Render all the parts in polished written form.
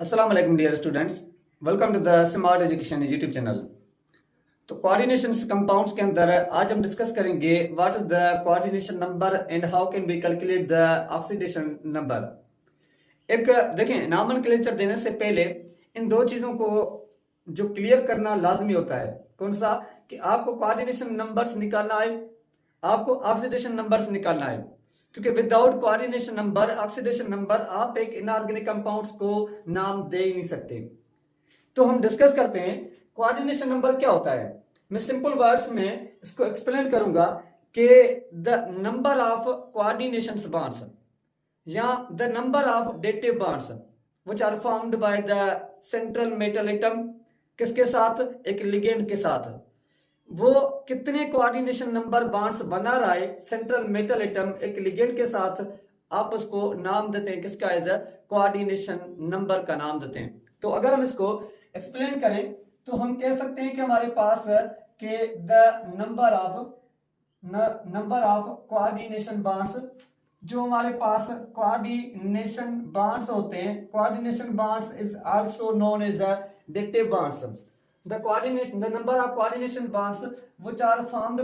अस्सलाम वालेकुम dear students, welcome to the smart education YouTube channel. तो कोऑर्डिनेशंस कंपाउंड्स के अंदर आज हम डिस्कस करेंगे what is the coordination number and how can we calculate the oxidation number. एक देखें, नॉमेनक्लेचर देने से पहले इन दो चीज़ों को जो क्लियर करना लाजमी होता है। कौन सा? कि आपको कोऑर्डिनेशन नंबर्स निकालना है, आपको ऑक्सीडेशन नंबर्स निकालना है। क्योंकि without coordination number, oxidation number, आप एक इनऑर्गेनिक कंपाउंड्स को नाम दे ही नहीं सकते। तो हम डिस्कस करते हैं कोऑर्डिनेशन नंबर क्या होता है। मैं सिंपल वर्ड्स में इसको एक्सप्लेन करूंगा कि the number of coordination bonds या the number of dative bonds which are formed by the central metal atom, किसके साथ? एक लिगेंड के साथ। वो कितने कोऑर्डिनेशन नंबर बॉन्ड्स बना रहा है सेंट्रल मेटल एटम एक लिगेंड के साथ, आप उसको नाम देते हैं किसका? एज अ कोऑर्डिनेशन नंबर का नाम देते हैं। तो अगर हम इसको एक्सप्लेन करें तो हम कह सकते हैं कि हमारे पास के the number of coordination bonds, जो हमारे पास कोऑर्डिनेशन बॉन्ड्स होते हैं, coordination bonds is also known as the dative bonds. the number of coordination bonds which are formed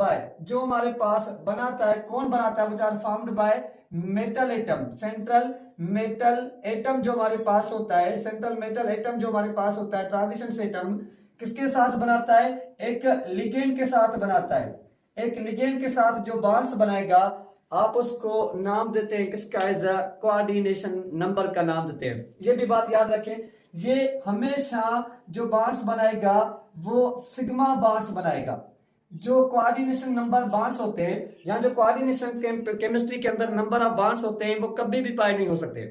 by जो हमारे पास बनाता है, कौन बनाता है? which are formed by metal atom, central metal atom जो हमारे पास होता है, सेंट्रल मेटल एटम जो हमारे पास होता है, ट्रांजिशन एटम किसके साथ बनाता है? एक लिगेंड के साथ बनाता है। एक लिगेंड के साथ जो बॉन्ड्स बनाएगा आप उसको नाम देते हैं किसका? एज अ कोऑर्डिनेशन नंबर का नाम देते हैं। ये भी बात याद रखें, ये हमेशा जो बॉन्ड्स बनाएगा वो सिग्मा बॉन्ड्स बनाएगा। जो कोऑर्डिनेशन नंबर बॉन्ड्स होते हैं या जो कोऑर्डिनेशन केमिस्ट्री के अंदर नंबर ऑफ बॉन्ड्स होते हैं वो कभी भी पाई नहीं हो सकते।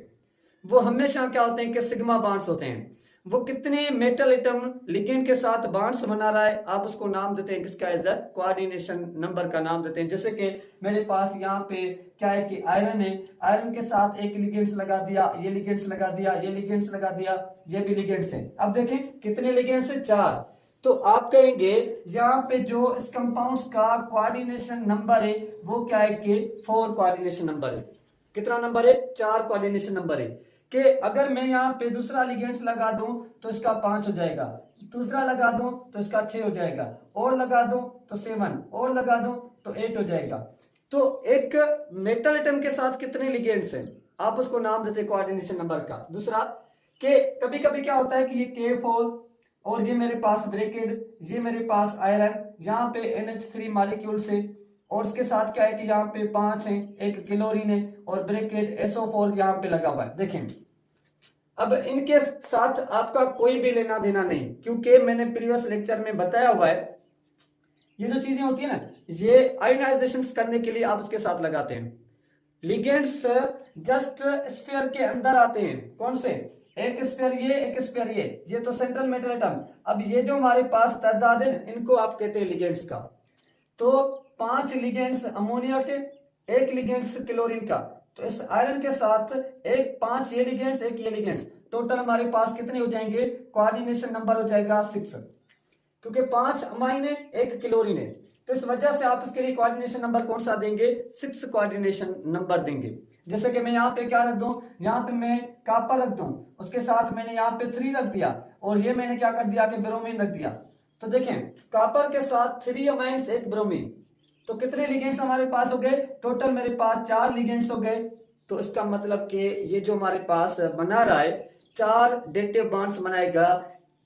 वो हमेशा क्या होते हैं कि सिग्मा बॉन्ड्स होते हैं। वो कितने मेटल एटम लिगेंड के साथ बॉन्ड्स बना रहा है आप उसको नाम देते हैं किसका? एज अ कोऑर्डिनेशन नंबर का नाम देते हैं। जैसे कि मेरे पास यहाँ पे क्या है कि आयरन है, आयरन के साथ एक लिगेंड्स लगा दिया, ये लिगेंड्स लगा दिया, ये लिगेंड्स लगा दिया, ये भी लिगेंड्स है। अब देखें कितने लिगेंड्स है? 4। तो आप कहेंगे यहाँ पे जो इस कंपाउंड्स का कोऑर्डिनेशन नंबर है वो क्या है कि 4 कोऑर्डिनेशन नंबर है। कितना नंबर है? 4 कोऑर्डिनेशन नंबर है। कि अगर मैं यहाँ पे दूसरा लिगेंड्स लगा दूं तो इसका 5 हो जाएगा, दूसरा लगा दूं तो इसका 6 हो जाएगा, और लगा दूं तो 7, और लगा दूं तो 8 हो जाएगा। तो एक मेटल एटम के साथ कितने लिगेंड्स हैं आप उसको नाम देते हैं कोऑर्डिनेशन नंबर का। दूसरा कि कभी कभी क्या होता है कि ये K4 और ये मेरे पास ब्रेकेड, ये मेरे पास आयरन, यहाँ पे NH3 मॉलिक्यूल्स है, और उसके साथ क्या है कि यहाँ पे 5 है, एक क्लोरीन है, और ब्रेकेट SO4 यहाँ पे लगा हुआ है। देखें, अब इनके साथ आपका कोई भी लेना देना नहीं, क्योंकि मैंने प्रीवियस लेक्चर में बताया हुआ है ये जो चीजें होती है ना, ये आयोनाइजेशन करने के लिए आप उसके साथ लगाते हैं। लिगेंड्स जस्ट स्फीयर के अंदर आते हैं। कौन से? एक स्फीयर ये, एक स्फीयर ये तो सेंट्रल मेटल एटम। अब ये जो हमारे पास तादाद है इनको आप कहते हैं लिगेंड्स का। तो 5 लिगेंड्स अमोनिया के, एक लिगेंड्स क्लोरीन का, तो इस आयरन के साथ एक 5 ये लिगेंड्स, एक ये लिगेंड्स, टोटल हमारे पास कितने हो जाएंगे? कोऑर्डिनेशन नंबर हो जाएगा 6, क्योंकि 5 अमाइन है, एक क्लोरीन है। तो इस वजह से आप इसके लिए कोऑर्डिनेशन नंबर कौन सा देंगे? 6 कोऑर्डिनेशन नंबर देंगे। जैसे कि मैं यहाँ पे क्या रख दूं, यहाँ पे मैं कॉपर रख दूं, उसके साथ मैंने यहाँ पे 3 रख दिया, और ये मैंने क्या कर दिया कि ब्रोमीन रख दिया। तो देखें, कॉपर के साथ 3 अमाइंस, एक ब्रोमीन, तो कितने लिगेंड्स हमारे पास हो गए? टोटल मेरे पास 4 लिगेंड्स हो गए। तो इसका मतलब कि ये जो हमारे पास बना रहा है 4 डेटिव बॉन्ड्स बनाएगा,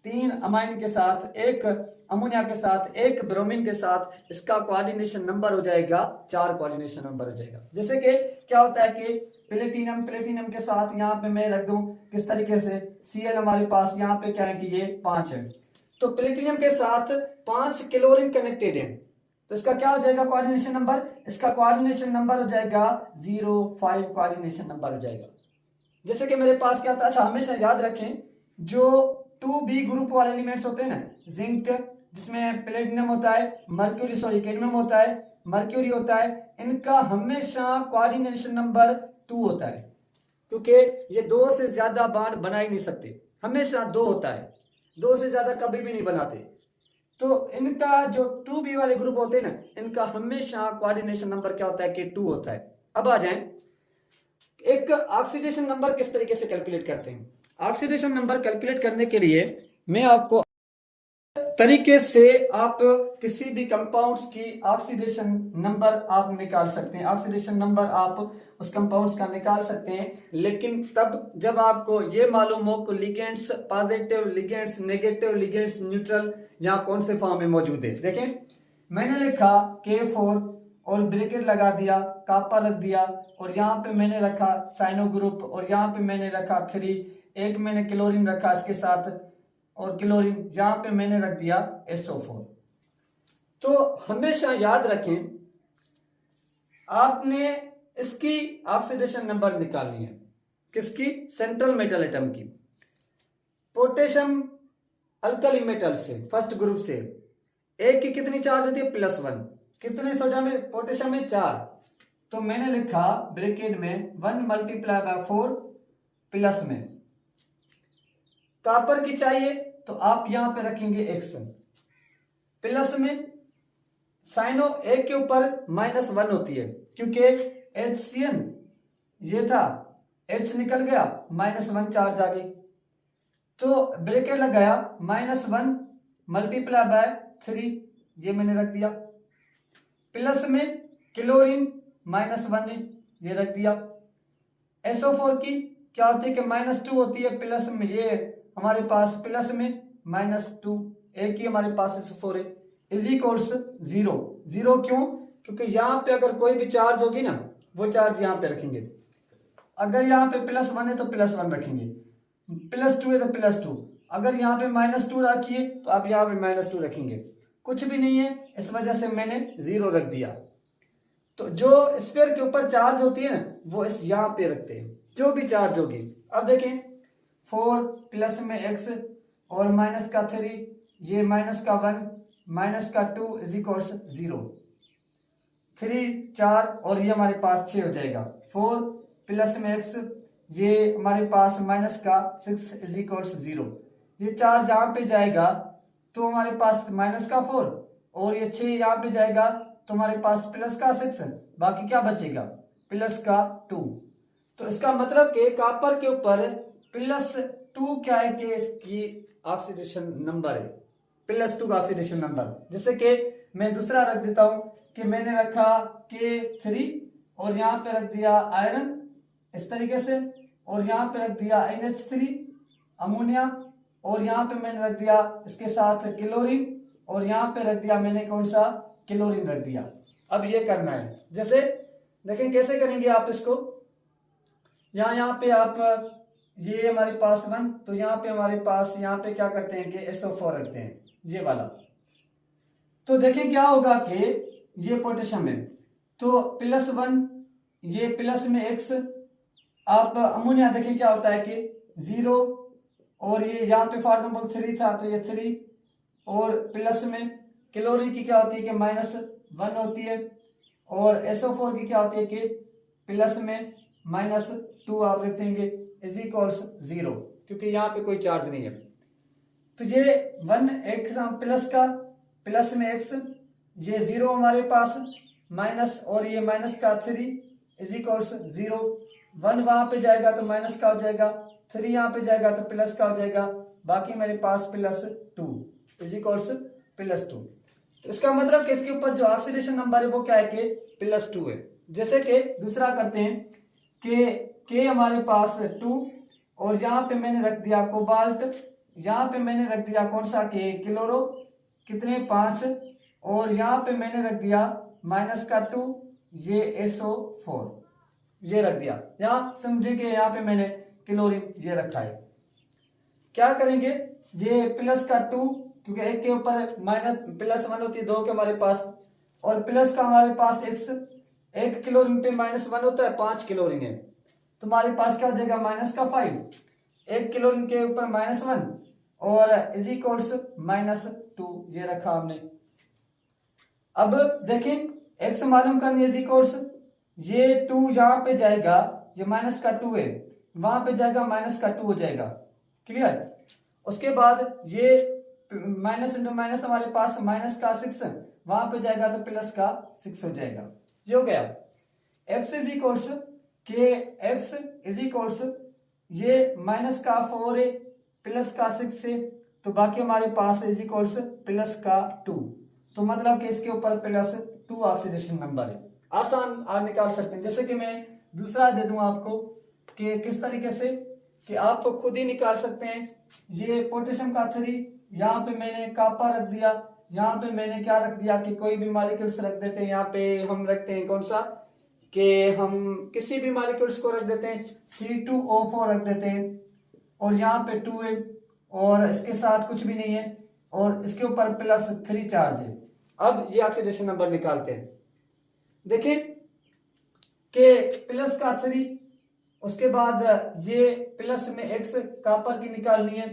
3 अमाइन के साथ, एक अमोनिया के साथ, एक ब्रोमीन के साथ, इसका कोऑर्डिनेशन नंबर हो जाएगा 4 कोऑर्डिनेशन नंबर हो जाएगा। जैसे कि क्या होता है कि प्लेटिनम के साथ यहाँ पे मैं रख दूं किस तरीके से, Cl हमारे पास यहाँ पे क्या है कि ये 5 है, तो प्लेटिनम के साथ 5 क्लोरीन कनेक्टेड है, तो इसका क्या हो जाएगा कोऑर्डिनेशन नंबर? इसका कोऑर्डिनेशन नंबर हो जाएगा 05 कोऑर्डिनेशन नंबर हो जाएगा। जैसे कि मेरे पास क्या था, अच्छा हमेशा याद रखें जो 2b ग्रुप वाले एलिमेंट्स होते हैं ना, जिंक जिसमें प्लेटिनम होता है, कैडमियम होता है, मर्क्यूरी होता है, इनका हमेशा कोऑर्डिनेशन नंबर 2 होता है, क्योंकि ये 2 से ज्यादा बॉन्ड बना ही नहीं सकते, हमेशा 2 होता है, 2 से ज्यादा कभी भी नहीं बनाते। तो इनका जो 2b वाले ग्रुप होते हैं ना, इनका हमेशा कोऑर्डिनेशन नंबर क्या होता है कि 2 होता है। अब आ जाएं एक ऑक्सीडेशन नंबर किस तरीके से कैलकुलेट करते हैं। ऑक्सीडेशन नंबर कैलकुलेट करने के लिए मैं आपको तरीके से आप किसी भी कंपाउंड्स की ऑक्सीडेशन नंबर आप निकाल सकते हैं, ऑक्सीडेशन नंबर आप उस कंपाउंड्स का निकाल सकते हैं, लेकिन तब जब आपको ये मालूम हो कि ligands positive, ligands negative, ligands neutral यहाँ कौन से फॉर्म में मौजूद है। देखें मैंने लिखा K4 और ब्रैकेट लगा दिया, कापा रख दिया, और यहाँ पे मैंने रखा साइनो ग्रुप, और यहाँ पे मैंने रखा 3, एक मैंने क्लोरीन रखा इसके साथ, और क्लोरीन यहाँ पे मैंने रख दिया SO4। तो हमेशा याद रखें आपने इसकी ऑक्सीडेशन नंबर निकालनी है, किसकी, सेंट्रल मेटल एटम की। पोटेशियम अल्कली मेटल से फर्स्ट ग्रुप से एक की कितनी चार्ज होती है, +1, कितने सोडियम में, पोटेशियम में 4, तो मैंने लिखा ब्रैकेट में 1 × 4 प्लस में। कॉपर की चाहिए तो आप यहां पे रखेंगे X, प्लस में साइनो एक के ऊपर -1 होती है, क्योंकि HCN ये था, H निकल गया, -1 चार्ज आ गई, तो ब्रैकेट लगाया -1 × 3, ये मैंने रख दिया, प्लस में क्लोरीन -1 ये रख दिया। SO4 की क्या होती है कि -2 होती है, प्लस में ये हमारे पास प्लस में -2, एक ही हमारे पास SO4 है, इज इक्वल्स 0। 0 क्यों, क्योंकि यहाँ पे अगर कोई भी चार्ज होगी ना, वो चार्ज यहाँ पे रखेंगे, अगर यहाँ पे +1 है तो +1 रखेंगे, +2 है तो +2, अगर यहाँ पे -2 रखिए तो आप यहाँ पे -2 रखेंगे, कुछ भी नहीं है, इस वजह से मैंने 0 रख दिया। तो जो स्फीयर के ऊपर चार्ज होती है ना, वो इस यहाँ पे रखते हैं, जो भी चार्ज होगी। अब देखें 4 प्लस में X और -3, ये -1 -2 इज इक्वल्स 0, 3 4 और ये हमारे पास 6 हो जाएगा। 4 प्लस में X, ये हमारे पास -6 इज इक्वल्स 0, ये 4 जहाँ पे जाएगा तो हमारे पास -4, और ये 6 यहाँ पे जाएगा तो हमारे पास +6, बाकी क्या बचेगा, +2। तो इसका मतलब कि कॉपर के ऊपर +2 क्या है कि इसकी ऑक्सीडेशन नंबर है, +2 का ऑक्सीडेशन नंबर। जैसे कि मैं दूसरा रख देता हूं कि मैंने रखा K3 और यहाँ पे रख दिया आयरन इस तरीके से, और यहाँ पे रख दिया NH3 अमोनिया, और यहाँ पे मैंने रख दिया इसके साथ क्लोरीन, और यहाँ पे रख दिया मैंने कौन सा, क्लोरीन रख दिया। अब ये करना है, जैसे देखें कैसे करेंगे आप इसको, यहाँ पे आप ये हमारे पास 1, तो यहाँ पे हमारे पास यहाँ पे क्या करते हैं कि SO4 रखते हैं, ये वाला। तो देखें क्या होगा कि ये पोटेशियम है, तो +1, ये प्लस में X, आप अमोनिया देखें क्या होता है कि 0, और ये यहाँ पे फॉर एग्जाम्पल 3 था तो ये 3, और प्लस में क्लोरीन की क्या होती है कि -1 होती है, और SO4 की क्या होती है कि प्लस में -2 आप रख देंगे, इज इक्वल्स 0, क्योंकि यहाँ पे कोई चार्ज नहीं है। तो ये 1 X प्लस का, प्लस में X, ये 0 हमारे पास, माइनस, और ये -3 इज इक्वल्स 0, 1 वहां पे जाएगा तो माइनस का हो जाएगा, 3 यहाँ पे जाएगा तो प्लस का हो जाएगा, बाकी मेरे पास +2 इज इक्वल्स +2। तो इसका मतलब कि इसके ऊपर जो ऑक्सीडेशन नंबर है वो क्या है कि +2 है। जैसे कि दूसरा करते हैं कि K हमारे पास 2, और यहाँ पे मैंने रख दिया कोबाल्ट, यहाँ पे मैंने रख दिया कौन सा कि क्लोरो, कितने 5, और यहाँ पे मैंने रख दिया -2, ये SO4 ये रख दिया। यहाँ समझे कि यहाँ पे मैंने क्लोरीन ये रखा है। क्या करेंगे, ये +2, क्योंकि एक के ऊपर -+1 होती है, 2 के हमारे पास, और प्लस का हमारे पास X, एक क्लोरीन पे -1 होता है, 5 क्लोरीन है, तो हमारे पास क्या हो जाएगा -5, एक क्लोरीन के ऊपर -1, और इज इक्वल्स -2 ये रखा हमने। अब देखें X मालूम करनी, इज इक्वल्स, ये 2 यहाँ पे जाएगा, ये -2 है, वहां पे जाएगा -2 हो जाएगा, क्लियर। उसके बाद ये माइनस इंटू माइनस हमारे पास -6, वहां पे जाएगा तो +6 हो जाएगा, ये हो गया। X इज इक्वल्स के एक्स इज इक्वल्स ये माइनस का 4 है प्लस का 6 है, तो बाकी हमारे पास इज इक्वल्स प्लस का 2, तो मतलब कि इसके ऊपर प्लस 2 ऑक्सीडेशन नंबर है। आसान आप निकाल सकते हैं। जैसे कि मैं दूसरा दे दूं आपको कि किस तरीके से कि आप खुद ही निकाल सकते हैं। ये पोटेशियम का 3, यहाँ पे मैंने कापर रख दिया, यहाँ पे मैंने क्या रख दिया कि कोई भी मॉलिक्यूल्स रख देते हैं। यहाँ पे हम रखते हैं कौन सा कि हम किसी भी मॉलिक्यूल्स को रख देते हैं, C2O4 रख देते हैं, और यहाँ पे 2 है और इसके साथ कुछ भी नहीं है और इसके ऊपर प्लस 3 चार्ज है। अब ये ऑक्सीडेशन नंबर निकालते हैं। देखिए कि प्लस का 3, उसके बाद ये प्लस में x कापर की निकालनी है,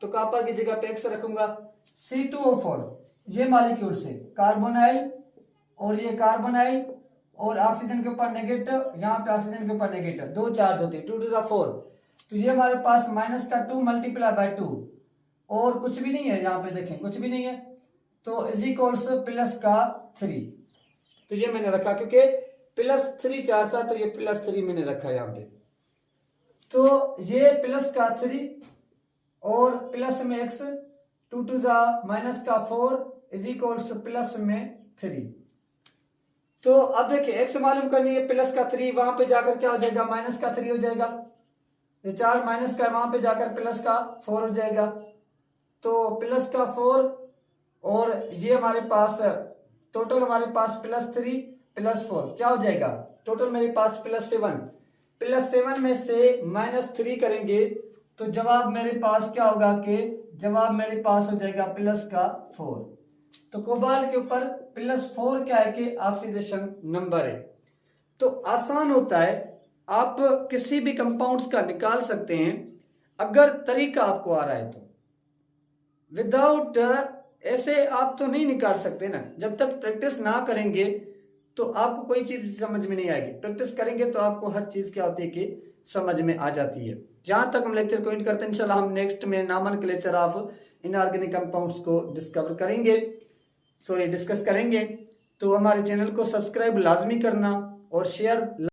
तो कापर की जगह पे x रखूंगा। C2O4 ये मॉलिक्यूल से कार्बोनाइल और ये कार्बोनाइल और ऑक्सीजन के ऊपर नेगेटिव, यहाँ पे ऑक्सीजन के ऊपर नेगेटिव, 2 चार्ज होते हैं, 2 to the 4, तो ये हमारे पास माइनस का 2 मल्टीप्लाई बाय 2 और कुछ भी नहीं है, यहाँ पे देखें कुछ भी नहीं है, तो इज इक्वल्स प्लस का 3, तो ये मैंने रखा क्योंकि प्लस 3 चार्ज था, तो ये प्लस 3 मैंने रखा यहाँ पे। तो ये प्लस का 3 और प्लस में x 2 to the माइनस का 4 इज इक्वल्स प्लस में 3। तो अब देखिए x मालूम करनी है, प्लस का 3 वहां पे जाकर क्या हो जाएगा, माइनस का 3 हो जाएगा, ये 4 माइनस का वहां पे जाकर प्लस का 4 हो जाएगा, तो प्लस का 4 और ये हमारे पास टोटल हमारे पास प्लस 3 प्लस 4 क्या हो जाएगा, टोटल मेरे पास प्लस 7 में से माइनस 3 करेंगे तो जवाब मेरे पास क्या होगा कि जवाब मेरे पास हो जाएगा प्लस का 4। तो कोबाल्ट के ऊपर प्लस 4 क्या है कि ऑक्सीडेशन नंबर है। तो आसान होता है, आप किसी भी कंपाउंड्स का निकाल सकते हैं अगर तरीका आपको आ रहा है तो। विदाउट ऐसे आप तो नहीं निकाल सकते ना, जब तक प्रैक्टिस ना करेंगे तो आपको कोई चीज समझ में नहीं आएगी। प्रैक्टिस करेंगे तो आपको हर चीज क्या होती है कि समझ में आ जाती है। जहां तक हम लेक्चर को एंड करते हैं, इंशाल्लाह हम नेक्स्ट में नॉमेनक्लेचर ऑफ इनऑर्गेनिक कंपाउंड्स को डिस्कस करेंगे। तो हमारे चैनल को सब्सक्राइब लाजमी करना और शेयर